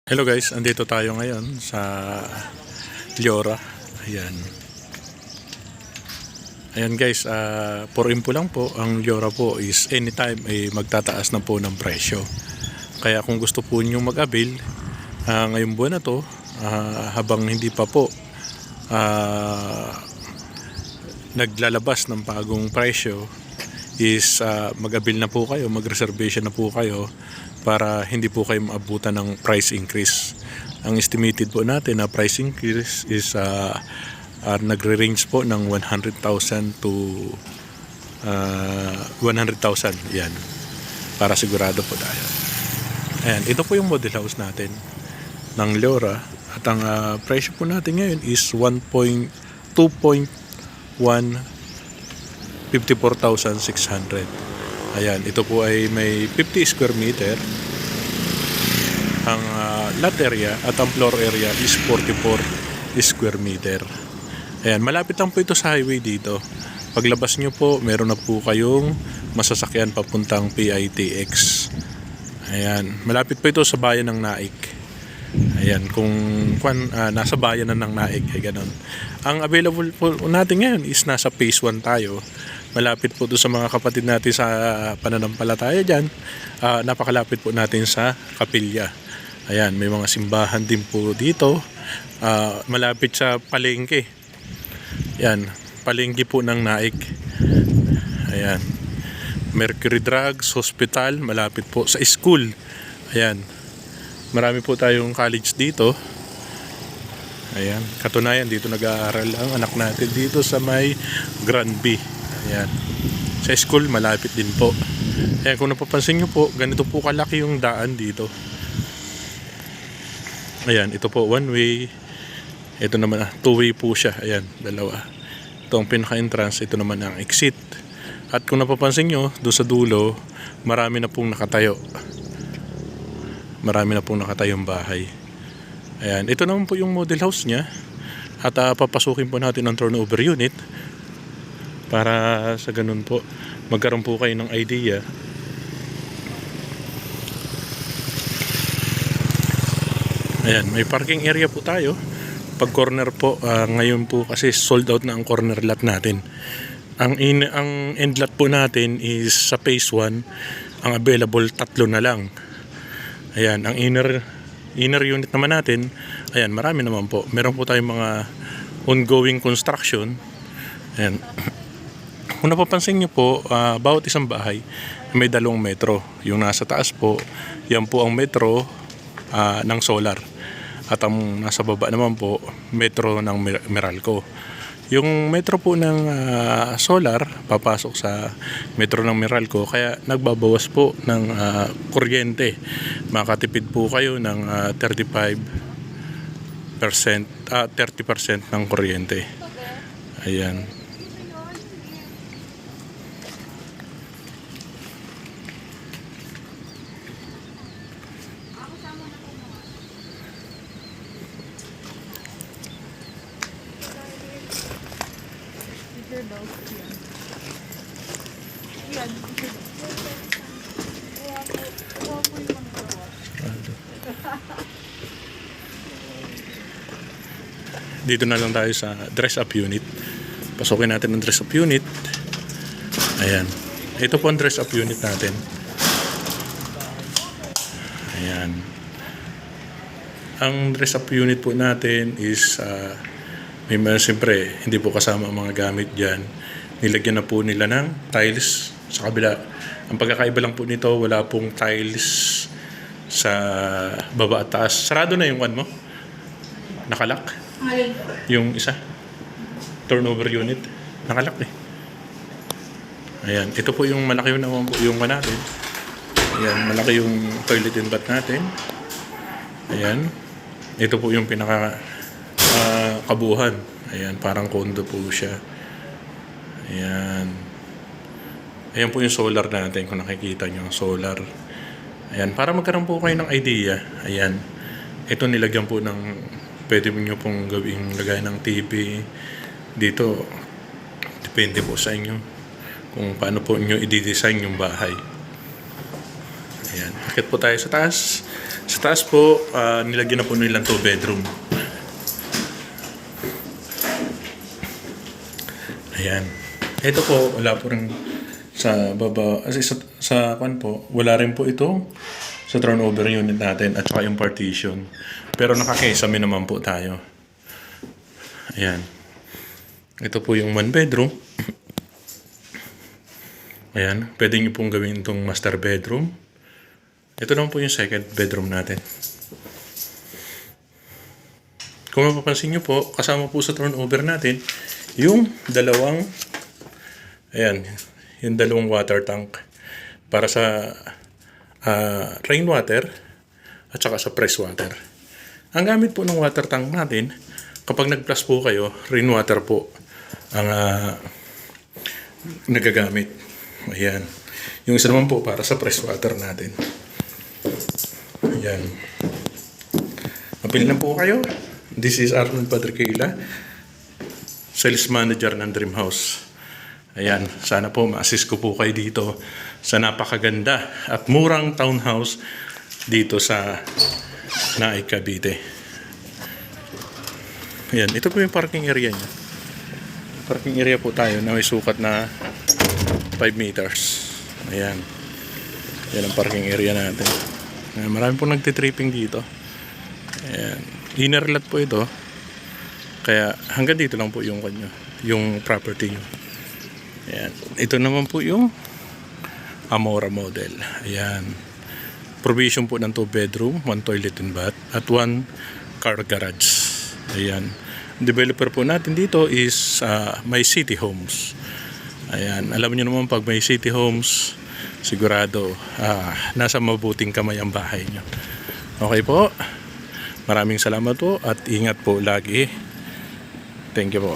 Hello guys, andito tayo ngayon sa Liora. Ayan. Ayan guys, for info lang po, ang Liora po is anytime ay magtataas na po ng presyo. Kaya kung gusto po niyo mag-avail ngayong buwan na to, habang hindi pa po naglalabas ng bagong presyo, is mag-avail na po kayo, mag-reservation na po kayo para hindi po kayo maabutan ng price increase. Ang estimated po natin na price increase is nagre-range po ng 100,000 to 100,000. Yan. Para sigurado po tayo. Ayan, ito po yung model house natin ng Liora. At ang presyo po natin ngayon is 2.54,600. Ayan, ito po ay may 50 square meter. Ang lot area at ang floor area is 44 square meter. Ayan, malapit lang po ito sa highway dito. Paglabas nyo po, meron na po kayong masasakyan papuntang PITX. Ayan, malapit po ito sa bayan ng Naik. Ayan, kung nasa bayan na ng Naik, ay ganun. Ang available po natin ngayon is nasa phase 1 tayo. Malapit po doon sa mga kapatid natin sa pananampalataya dyan. Napakalapit po natin sa kapilya. Ayan, may mga simbahan din po dito. Malapit sa palengke. Ayan, palengke po ng Naik. Ayan, Mercury Drugs Hospital, malapit po sa school. Ayan, marami po tayong college dito. Ayan, katunayan dito nag-aaral ang anak natin dito sa may Granby. Ayan, sa school malapit din po. Ayan, kung napapansin nyo po, ganito po kalaki yung daan dito. Ayan, ito po one way. Ito naman two way po siya. Ayan, dalawa. Ito ang pinaka-entrance, ito naman ang exit. At kung napapansin nyo, doon sa dulo, marami na pong nakatayo. Marami na pong nakatayong bahay. Ayan, ito naman po yung model house niya. At papasukin po natin ang turnover unit para sa ganun po magkaroon po kayo ng idea. Ayan, may parking area po tayo. Pag corner po, ngayon po kasi sold out na ang corner lot natin. Ang end lot po natin is sa phase 1, ang available 3 na lang. Ayan, ang inner unit naman natin, ayan, marami naman po. Meron po tayong mga ongoing construction. Ayan. Kung napapansin nyo po, bawat isang bahay may 2 metro. Yung nasa taas po, yan po ang metro ng solar. At ang nasa baba naman po, metro ng Meralco. Yung metro po ng solar, papasok sa metro ng Meralco, kaya nagbabawas po ng kuryente. Makatipid po kayo ng 30% ng kuryente. Ayan. Dito na lang tayo sa dress up unit. Pasukin natin ang dress up unit. Ayan, ito po ang dress up unit natin. Ayan, ang dress up unit po natin is siyempre hindi po kasama ang mga gamit dyan. Nilagyan na po nila ng tiles sa kabila. Ang pagkakaiba lang po nito, wala pong tiles sa baba at taas. Sarado na yung one mo? Nakalak? Yung isa? Turnover unit? Nakalak eh. Ayan, ito po yung malaki naman po yung one natin. Ayan, malaki yung toilet and bath natin. Ayan, ito po yung pinaka kabuhan. Ayan, parang condo po siya. Ayan. Ayan po yung solar natin, kung nakikita nyo, solar. Ayan, para magkaroon po kayo ng idea. Ayan, ito nilagyan po ng, pwede nyo pong gawing lagay ng TV. Dito, depende po sa inyo kung paano po nyo i-design yung bahay. Ayan, akit po tayo sa taas. Sa taas po, nilagyan na po nilang 2 bedroom. Ayan. Ito po, wala po rin sa baba. Sa kwan po, wala rin po ito sa turnover unit natin at saka yung partition. Pero nakakesame naman po tayo. Ayan. Ito po yung 1 bedroom. Ayan. Pwede nyo pong gawin itong master bedroom. Ito naman po yung second bedroom natin. Kung mapapansin nyo po, kasama po sa turnover natin, yung dalawang water tank para sa rainwater at saka sa fresh water. Ang gamit po ng water tank natin, kapag nag-plus po kayo, rainwater po ang nagagamit. Ayan. Yung isa naman po para sa fresh water natin. Ayan. Mapili na po kayo. This is Arnold Padriquela, Sales Manager ng Dream House. Ayan. Sana po ma-assist ko po kayo dito sa napakaganda at murang townhouse dito sa Naik, Cavite. Ayan. Ito po yung parking area niya. Parking area po tayo na may sukat na 5 meters. Ayan. Yan ang parking area natin. Ayan, marami pong nagtitripping dito. Ayan. Inner lot po ito. Kaya hanggang dito lang po yung kanyo, yung property nyo. Ayan. Ito naman po yung Amora model. Ayan. Provision po ng 2 bedroom, 1 toilet and bath, at 1 car garage. Ayan. Developer po natin dito is My City Homes. Ayan, alam niyo naman pag may City Homes, sigurado nasa mabuting kamay ang bahay niyo. Okay po. Maraming salamat po at ingat po lagi. Thank you po.